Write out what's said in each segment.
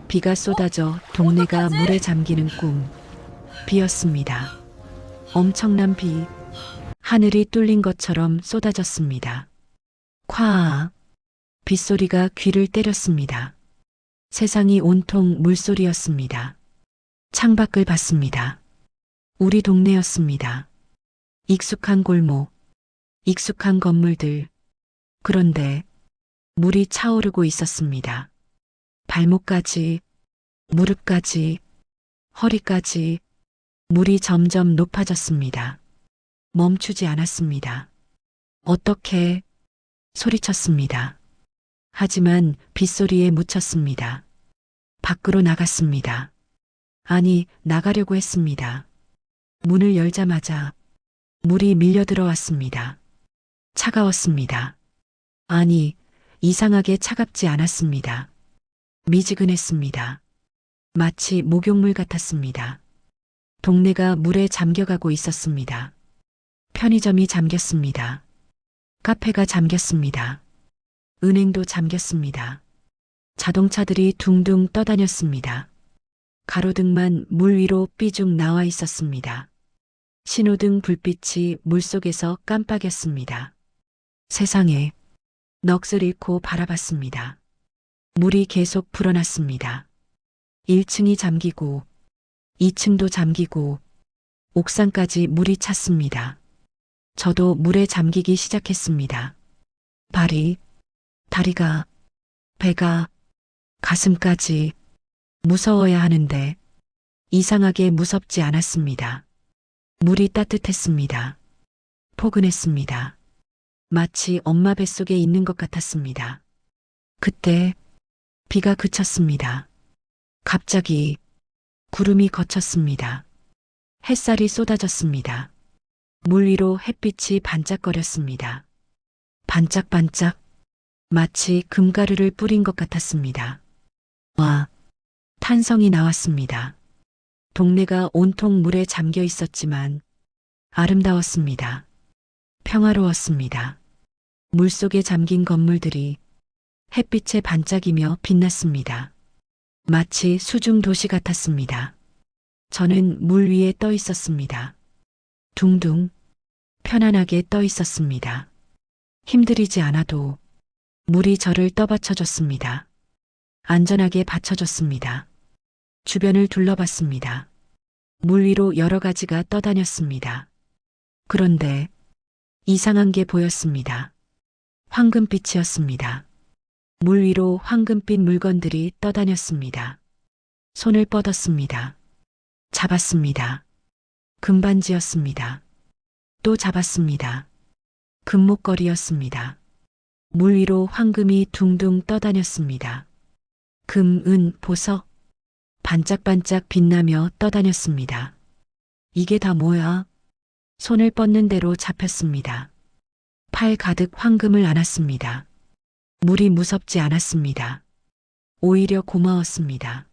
비가 쏟아져 동네가 물에 잠기는 꿈. 비였습니다. 엄청난 비. 하늘이 뚫린 것처럼 쏟아졌습니다. 콱. 빗소리가 귀를 때렸습니다. 세상이 온통 물소리였습니다. 창밖을 봤습니다. 우리 동네였습니다. 익숙한 골목, 익숙한 건물들. 그런데 물이 차오르고 있었습니다. 발목까지, 무릎까지, 허리까지 물이 점점 높아졌습니다. 멈추지 않았습니다. 어떻게? 소리쳤습니다. 하지만 빗소리에 묻혔습니다. 밖으로 나갔습니다. 아니, 나가려고 했습니다. 문을 열자마자 물이 밀려 들어왔습니다. 차가웠습니다. 아니, 이상하게 차갑지 않았습니다. 미지근했습니다. 마치 목욕물 같았습니다. 동네가 물에 잠겨가고 있었습니다. 편의점이 잠겼습니다. 카페가 잠겼습니다. 은행도 잠겼습니다. 자동차들이 둥둥 떠다녔습니다. 가로등만 물 위로 삐죽 나와 있었습니다. 신호등 불빛이 물속에서 깜빡였습니다. 세상에 넋을 잃고 바라봤습니다. 물이 계속 불어났습니다. 1층이 잠기고 2층도 잠기고 옥상까지 물이 찼습니다. 저도 물에 잠기기 시작했습니다. 발이, 다리가, 배가, 가슴까지 무서워야 하는데 이상하게 무섭지 않았습니다. 물이 따뜻했습니다. 포근했습니다. 마치 엄마 뱃속에 있는 것 같았습니다. 그때 비가 그쳤습니다. 갑자기 구름이 걷혔습니다. 햇살이 쏟아졌습니다. 물 위로 햇빛이 반짝거렸습니다. 반짝반짝 마치 금가루를 뿌린 것 같았습니다. 와, 탄성이 나왔습니다. 동네가 온통 물에 잠겨 있었지만 아름다웠습니다. 평화로웠습니다. 물속에 잠긴 건물들이 햇빛에 반짝이며 빛났습니다. 마치 수중 도시 같았습니다. 저는 물 위에 떠 있었습니다. 둥둥 편안하게 떠 있었습니다. 힘들이지 않아도 물이 저를 떠받쳐줬습니다. 안전하게 받쳐줬습니다. 주변을 둘러봤습니다. 물 위로 여러 가지가 떠다녔습니다. 그런데 이상한 게 보였습니다. 황금빛이었습니다. 물 위로 황금빛 물건들이 떠다녔습니다. 손을 뻗었습니다. 잡았습니다. 금반지였습니다. 또 잡았습니다. 금목걸이였습니다. 물 위로 황금이 둥둥 떠다녔습니다. 금, 은, 보석, 반짝반짝 빛나며 떠다녔습니다. 이게 다 뭐야? 손을 뻗는 대로 잡혔습니다. 팔 가득 황금을 안았습니다. 물이 무섭지 않았습니다. 오히려 고마웠습니다.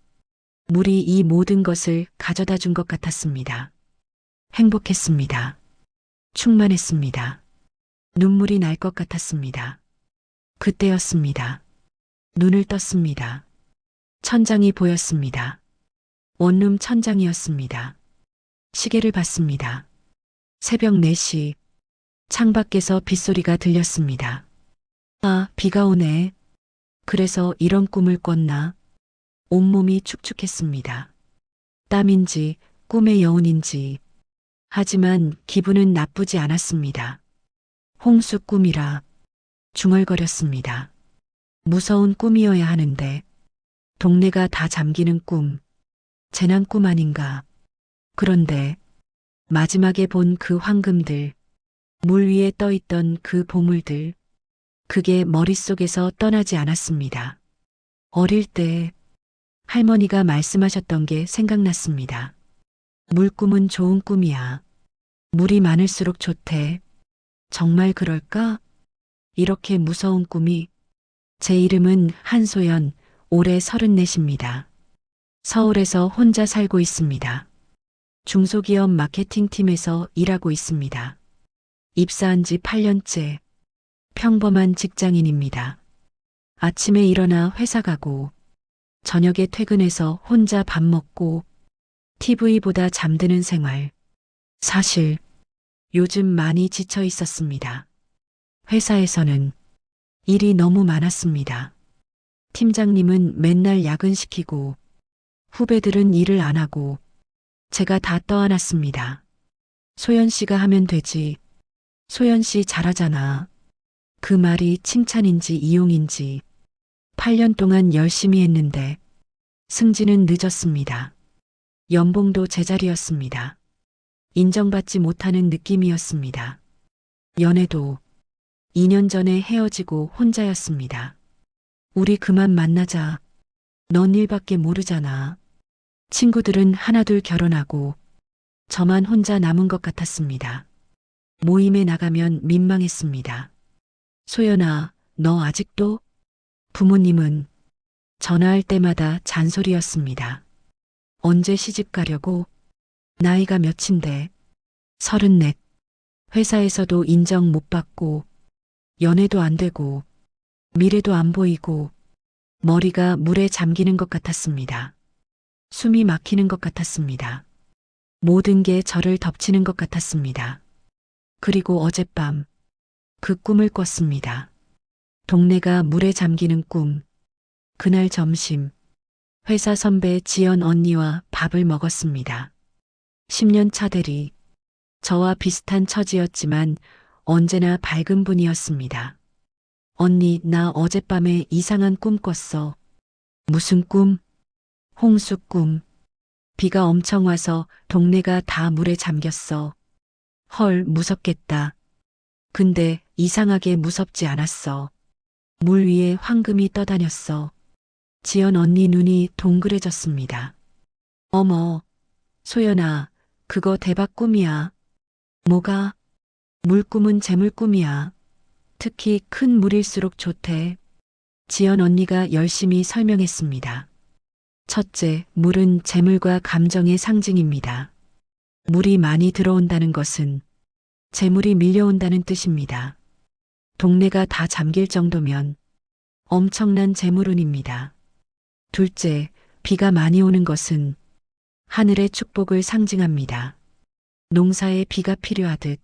물이 이 모든 것을 가져다 준 것 같았습니다. 행복했습니다. 충만했습니다. 눈물이 날 것 같았습니다. 그때였습니다. 눈을 떴습니다. 천장이 보였습니다. 원룸 천장이었습니다. 시계를 봤습니다. 새벽 4시, 창밖에서 빗소리가 들렸습니다. 아, 비가 오네. 그래서 이런 꿈을 꿨나? 온몸이 축축했습니다. 땀인지 꿈의 여운인지. 하지만 기분은 나쁘지 않았습니다. 홍수 꿈이라 중얼거렸습니다. 무서운 꿈이어야 하는데 동네가 다 잠기는 꿈, 재난 꿈 아닌가. 그런데 마지막에 본 그 황금들, 물 위에 떠있던 그 보물들, 그게 머릿속에서 떠나지 않았습니다. 어릴 때 할머니가 말씀하셨던 게 생각났습니다. 물꿈은 좋은 꿈이야. 물이 많을수록 좋대. 정말 그럴까? 이렇게 무서운 꿈이. 제 이름은 한소연, 올해 34입니다. 서울에서 혼자 살고 있습니다. 중소기업 마케팅팀에서 일하고 있습니다. 입사한 지 8년째. 평범한 직장인입니다. 아침에 일어나 회사 가고 저녁에 퇴근해서 혼자 밥 먹고 TV보다 잠드는 생활. 사실 요즘 많이 지쳐 있었습니다. 회사에서는 일이 너무 많았습니다. 팀장님은 맨날 야근시키고 후배들은 일을 안 하고 제가 다 떠안았습니다. 소연 씨가 하면 되지. 소연 씨 잘하잖아. 그 말이 칭찬인지 이용인지 8년 동안 열심히 했는데 승진은 늦었습니다. 연봉도 제자리였습니다. 인정받지 못하는 느낌이었습니다. 연애도 2년 전에 헤어지고 혼자였습니다. 우리 그만 만나자. 넌 일밖에 모르잖아. 친구들은 하나둘 결혼하고 저만 혼자 남은 것 같았습니다. 모임에 나가면 민망했습니다. 소연아, 너 아직도? 부모님은 전화할 때마다 잔소리였습니다. 언제 시집 가려고? 나이가 몇인데? 34. 회사에서도 인정 못 받고, 연애도 안 되고, 미래도 안 보이고, 머리가 물에 잠기는 것 같았습니다. 숨이 막히는 것 같았습니다. 모든 게 저를 덮치는 것 같았습니다. 그리고 어젯밤 그 꿈을 꿨습니다. 동네가 물에 잠기는 꿈. 그날 점심 회사 선배 지연 언니와 밥을 먹었습니다. 10년 차 대리. 저와 비슷한 처지였지만 언제나 밝은 분이었습니다. 언니, 나 어젯밤에 이상한 꿈 꿨어. 무슨 꿈? 홍수 꿈. 비가 엄청 와서 동네가 다 물에 잠겼어. 헐, 무섭겠다. 근데 이상하게 무섭지 않았어. 물 위에 황금이 떠다녔어. 지연 언니 눈이 동그래졌습니다. 어머, 소연아, 그거 대박 꿈이야. 뭐가? 물꿈은 재물꿈이야. 특히 큰 물일수록 좋대. 지연 언니가 열심히 설명했습니다. 첫째, 물은 재물과 감정의 상징입니다. 물이 많이 들어온다는 것은 재물이 밀려온다는 뜻입니다. 동네가 다 잠길 정도면 엄청난 재물운입니다. 둘째, 비가 많이 오는 것은 하늘의 축복을 상징합니다. 농사에 비가 필요하듯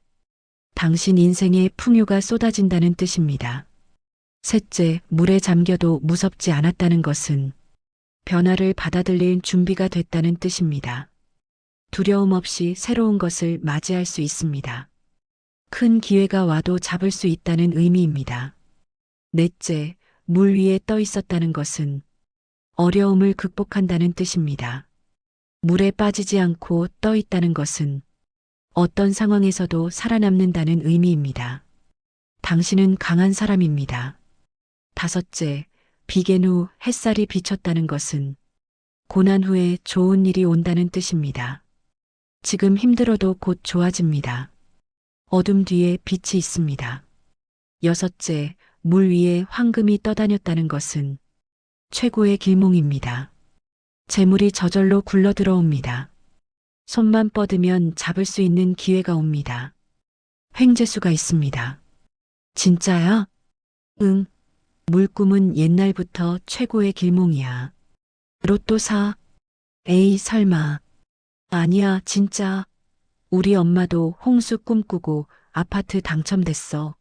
당신 인생에 풍요가 쏟아진다는 뜻입니다. 셋째, 물에 잠겨도 무섭지 않았다는 것은 변화를 받아들일 준비가 됐다는 뜻입니다. 두려움 없이 새로운 것을 맞이할 수 있습니다. 큰 기회가 와도 잡을 수 있다는 의미입니다. 넷째, 물 위에 떠 있었다는 것은 어려움을 극복한다는 뜻입니다. 물에 빠지지 않고 떠 있다는 것은 어떤 상황에서도 살아남는다는 의미입니다. 당신은 강한 사람입니다. 다섯째, 비견 후 햇살이 비쳤다는 것은 고난 후에 좋은 일이 온다는 뜻입니다. 지금 힘들어도 곧 좋아집니다. 어둠 뒤에 빛이 있습니다. 여섯째, 물 위에 황금이 떠다녔다는 것은 최고의 길몽입니다. 재물이 저절로 굴러 들어옵니다. 손만 뻗으면 잡을 수 있는 기회가 옵니다. 횡재수가 있습니다. 진짜야? 응. 물꿈은 옛날부터 최고의 길몽이야. 로또 사. 에이, 설마. 아니야, 진짜. 우리 엄마도 홍수 꿈꾸고 아파트 당첨됐어.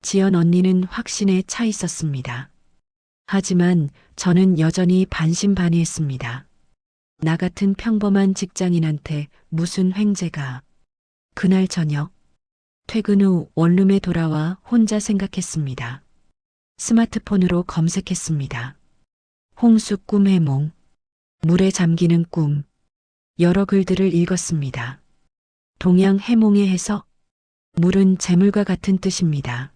지연 언니는 확신에 차 있었습니다. 하지만 저는 여전히 반신반의했습니다. 나 같은 평범한 직장인한테 무슨 횡재가. 그날 저녁 퇴근 후 원룸에 돌아와 혼자 생각했습니다. 스마트폰으로 검색했습니다. 홍수 꿈 해몽, 물에 잠기는 꿈, 여러 글들을 읽었습니다. 동양 해몽의 해석, 물은 재물과 같은 뜻입니다.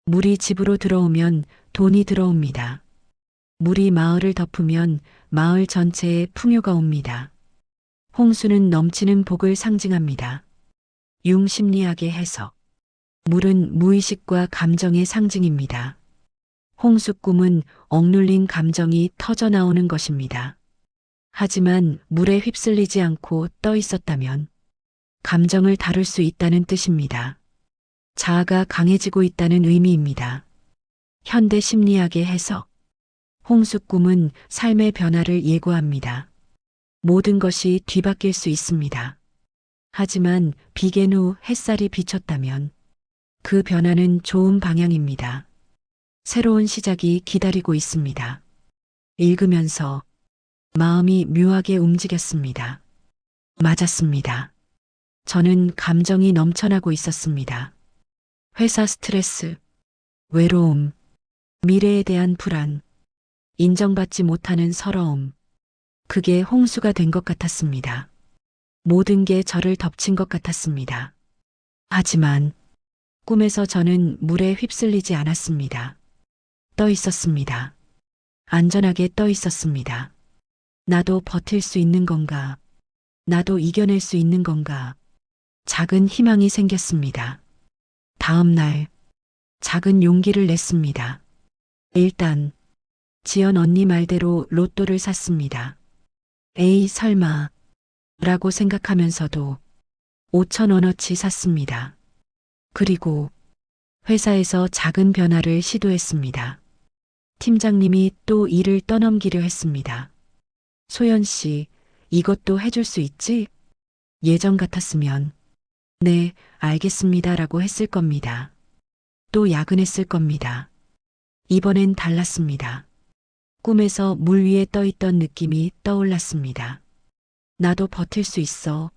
물이 집으로 들어오면 돈이 들어옵니다. 물이 마을을 덮으면 마을 전체에 풍요가 옵니다. 홍수는 넘치는 복을 상징합니다. 융심리학의 해석, 물은 무의식과 감정의 상징입니다. 홍수 꿈은 억눌린 감정이 터져 나오는 것입니다. 하지만 물에 휩쓸리지 않고 떠 있었다면 감정을 다룰 수 있다는 뜻입니다. 자아가 강해지고 있다는 의미입니다. 현대 심리학의 해석. 홍수 꿈은 삶의 변화를 예고합니다. 모든 것이 뒤바뀔 수 있습니다. 하지만 비견 후 햇살이 비쳤다면 그 변화는 좋은 방향입니다. 새로운 시작이 기다리고 있습니다. 읽으면서 마음이 묘하게 움직였습니다. 맞았습니다. 저는 감정이 넘쳐나고 있었습니다. 회사 스트레스, 외로움, 미래에 대한 불안, 인정받지 못하는 서러움. 그게 홍수가 된 것 같았습니다. 모든 게 저를 덮친 것 같았습니다. 하지만 꿈에서 저는 물에 휩쓸리지 않았습니다. 떠 있었습니다. 안전하게 떠 있었습니다. 나도 버틸 수 있는 건가? 나도 이겨낼 수 있는 건가? 작은 희망이 생겼습니다. 다음 날, 작은 용기를 냈습니다. 일단, 지연 언니 말대로 로또를 샀습니다. 에이, 설마, 라고 생각하면서도 5,000원어치 샀습니다. 그리고 회사에서 작은 변화를 시도했습니다. 팀장님이 또 일을 떠넘기려 했습니다. 소연 씨, 이것도 해줄 수 있지? 예전 같았으면, 네, 알겠습니다라고 했을 겁니다. 또 야근했을 겁니다. 이번엔 달랐습니다. 꿈에서 물 위에 떠 있던 느낌이 떠올랐습니다. 나도 버틸 수 있어.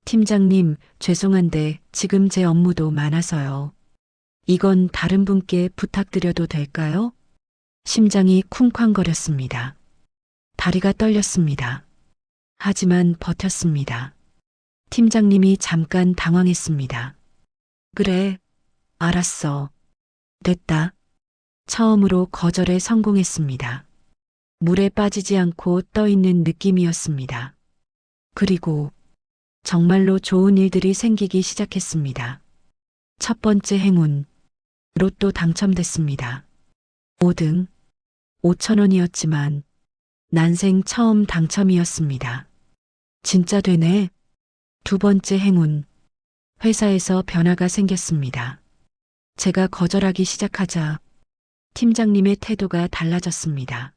팀장님, 죄송한데 지금 제 업무도 많아서요. 이건 다른 분께 부탁드려도 될까요? 심장이 쿵쾅거렸습니다. 다리가 떨렸습니다. 하지만 버텼습니다. 팀장님이 잠깐 당황했습니다. 그래, 알았어. 됐다. 처음으로 거절에 성공했습니다. 물에 빠지지 않고 떠 있는 느낌이었습니다. 그리고 정말로 좋은 일들이 생기기 시작했습니다. 첫 번째 행운, 로또 당첨됐습니다. 5등, 5,000원이었지만 난생 처음 당첨이었습니다. 진짜 되네. 두 번째 행운, 회사에서 변화가 생겼습니다. 제가 거절하기 시작하자 팀장님의 태도가 달라졌습니다.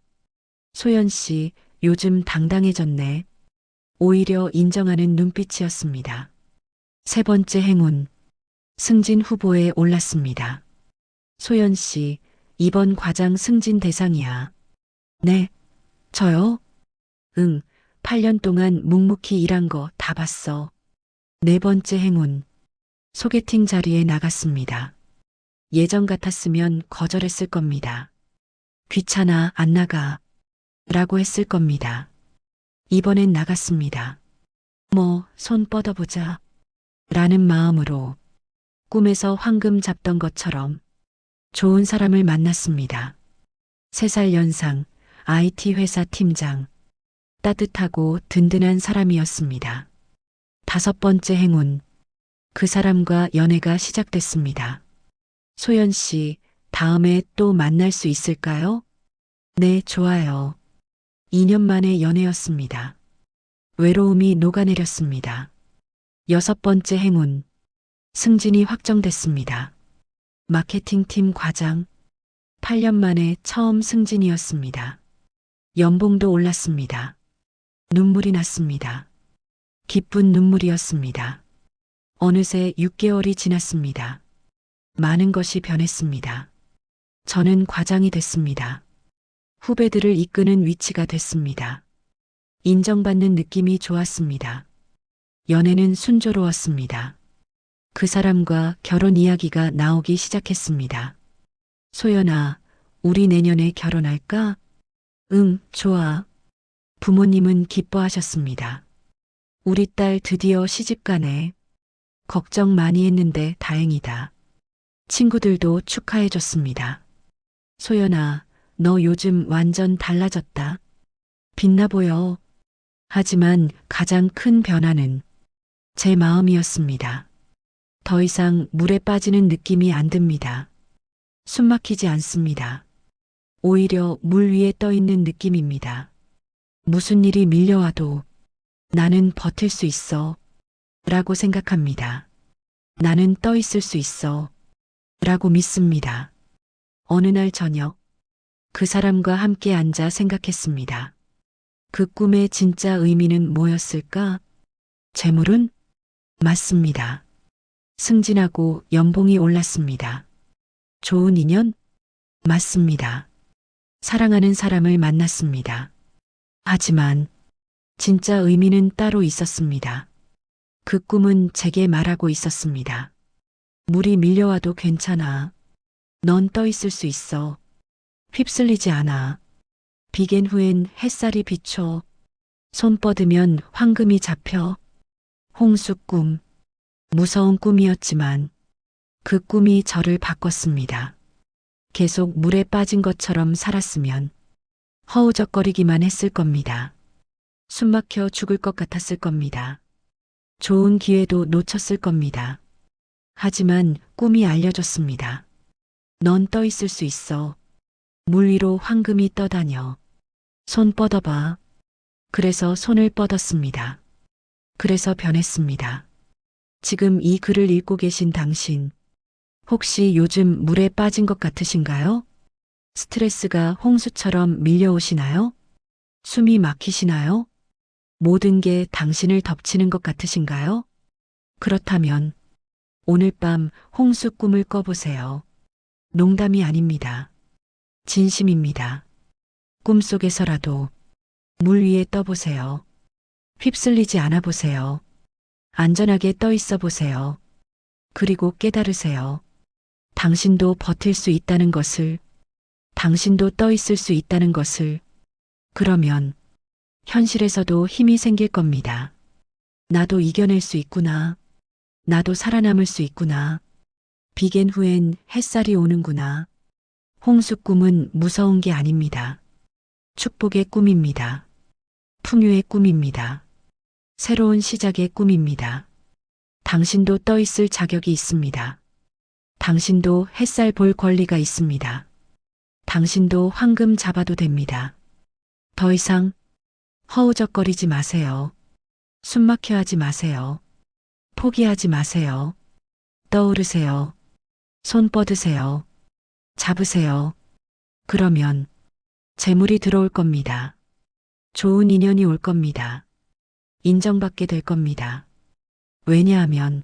소연 씨, 요즘 당당해졌네. 오히려 인정하는 눈빛이었습니다. 세 번째 행운, 승진 후보에 올랐습니다. 소연 씨, 이번 과장 승진 대상이야. 네, 저요? 응, 8년 동안 묵묵히 일한 거 다 봤어. 네 번째 행운, 소개팅 자리에 나갔습니다. 예전 같았으면 거절했을 겁니다. 귀찮아, 안 나가. 라고 했을 겁니다. 이번엔 나갔습니다. 손 뻗어보자. 라는 마음으로 꿈에서 황금 잡던 것처럼 좋은 사람을 만났습니다. 3살 연상, IT 회사 팀장. 따뜻하고 든든한 사람이었습니다. 다섯 번째 행운, 그 사람과 연애가 시작됐습니다. 소연 씨, 다음에 또 만날 수 있을까요? 네, 좋아요. 2년 만의 연애였습니다. 외로움이 녹아내렸습니다. 여섯 번째 행운, 승진이 확정됐습니다. 마케팅팀 과장, 8년 만에 처음 승진이었습니다. 연봉도 올랐습니다. 눈물이 났습니다. 기쁜 눈물이었습니다. 어느새 6개월이 지났습니다. 많은 것이 변했습니다. 저는 과장이 됐습니다. 후배들을 이끄는 위치가 됐습니다. 인정받는 느낌이 좋았습니다. 연애는 순조로웠습니다. 그 사람과 결혼 이야기가 나오기 시작했습니다. 소연아, 우리 내년에 결혼할까? 응, 좋아. 부모님은 기뻐하셨습니다. 우리 딸 드디어 시집가네. 걱정 많이 했는데 다행이다. 친구들도 축하해줬습니다. 소연아, 너 요즘 완전 달라졌다. 빛나 보여. 하지만 가장 큰 변화는 제 마음이었습니다. 더 이상 물에 빠지는 느낌이 안 듭니다. 숨 막히지 않습니다. 오히려 물 위에 떠 있는 느낌입니다. 무슨 일이 밀려와도 나는 버틸 수 있어. 라고 생각합니다. 나는 떠 있을 수 있어. 라고 믿습니다. 어느 날 저녁, 그 사람과 함께 앉아 생각했습니다. 그 꿈의 진짜 의미는 뭐였을까? 재물은? 맞습니다. 승진하고 연봉이 올랐습니다. 좋은 인연? 맞습니다. 사랑하는 사람을 만났습니다. 하지만 진짜 의미는 따로 있었습니다. 그 꿈은 제게 말하고 있었습니다. 물이 밀려와도 괜찮아. 넌 떠 있을 수 있어. 휩쓸리지 않아. 비갠 후엔 햇살이 비춰. 손 뻗으면 황금이 잡혀. 홍수 꿈. 무서운 꿈이었지만 그 꿈이 저를 바꿨습니다. 계속 물에 빠진 것처럼 살았으면 허우적거리기만 했을 겁니다. 숨막혀 죽을 것 같았을 겁니다. 좋은 기회도 놓쳤을 겁니다. 하지만 꿈이 알려줬습니다. 넌 떠 있을 수 있어. 물 위로 황금이 떠다녀. 손 뻗어봐. 그래서 손을 뻗었습니다. 그래서 변했습니다. 지금 이 글을 읽고 계신 당신, 혹시 요즘 물에 빠진 것 같으신가요? 스트레스가 홍수처럼 밀려오시나요? 숨이 막히시나요? 모든 게 당신을 덮치는 것 같으신가요? 그렇다면 오늘 밤 홍수 꿈을 꿔보세요. 농담이 아닙니다. 진심입니다. 꿈속에서라도 물 위에 떠보세요. 휩쓸리지 않아 보세요. 안전하게 떠 있어 보세요. 그리고 깨달으세요. 당신도 버틸 수 있다는 것을, 당신도 떠 있을 수 있다는 것을. 그러면 현실에서도 힘이 생길 겁니다. 나도 이겨낼 수 있구나. 나도 살아남을 수 있구나. 비갠 후엔 햇살이 오는구나. 홍수 꿈은 무서운 게 아닙니다. 축복의 꿈입니다. 풍요의 꿈입니다. 새로운 시작의 꿈입니다. 당신도 떠 있을 자격이 있습니다. 당신도 햇살 볼 권리가 있습니다. 당신도 황금 잡아도 됩니다. 더 이상 허우적거리지 마세요. 숨막혀 하지 마세요. 포기하지 마세요. 떠오르세요. 손 뻗으세요. 잡으세요. 그러면 재물이 들어올 겁니다. 좋은 인연이 올 겁니다. 인정받게 될 겁니다. 왜냐하면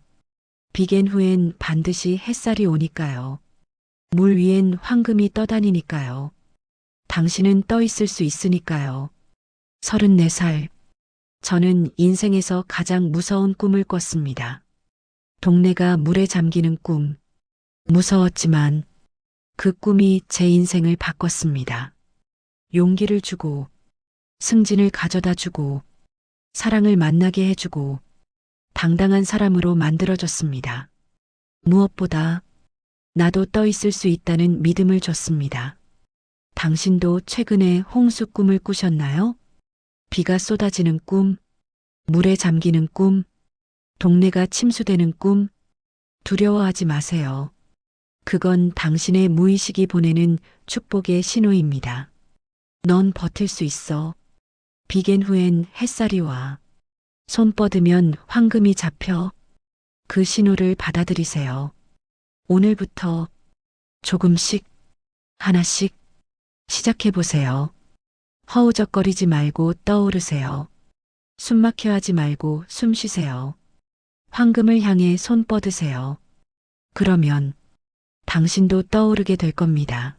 비갠 후엔 반드시 햇살이 오니까요. 물 위엔 황금이 떠다니니까요. 당신은 떠 있을 수 있으니까요. 34살. 저는 인생에서 가장 무서운 꿈을 꿨습니다. 동네가 물에 잠기는 꿈. 무서웠지만 그 꿈이 제 인생을 바꿨습니다. 용기를 주고, 승진을 가져다 주고, 사랑을 만나게 해주고, 당당한 사람으로 만들어줬습니다. 무엇보다 나도 떠 있을 수 있다는 믿음을 줬습니다. 당신도 최근에 홍수 꿈을 꾸셨나요? 비가 쏟아지는 꿈, 물에 잠기는 꿈, 동네가 침수되는 꿈. 두려워하지 마세요. 그건 당신의 무의식이 보내는 축복의 신호입니다. 넌 버틸 수 있어. 비갠 후엔 햇살이 와. 손 뻗으면 황금이 잡혀. 그 신호를 받아들이세요. 오늘부터 조금씩, 하나씩 시작해보세요. 허우적거리지 말고 떠오르세요. 숨막혀 하지 말고 숨 쉬세요. 황금을 향해 손 뻗으세요. 그러면 당신도 떠오르게 될 겁니다.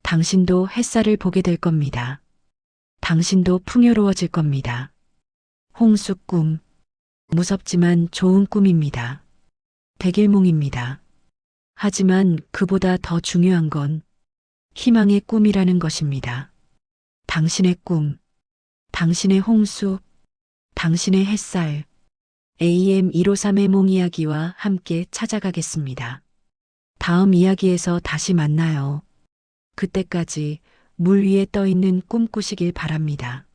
당신도 햇살을 보게 될 겁니다. 당신도 풍요로워질 겁니다. 홍수 꿈. 무섭지만 좋은 꿈입니다. 백일몽입니다. 하지만 그보다 더 중요한 건 희망의 꿈이라는 것입니다. 당신의 꿈, 당신의 홍수, 당신의 햇살. AM153의 몽 이야기와 함께 찾아가겠습니다. 다음 이야기에서 다시 만나요. 그때까지 물 위에 떠 있는 꿈 꾸시길 바랍니다.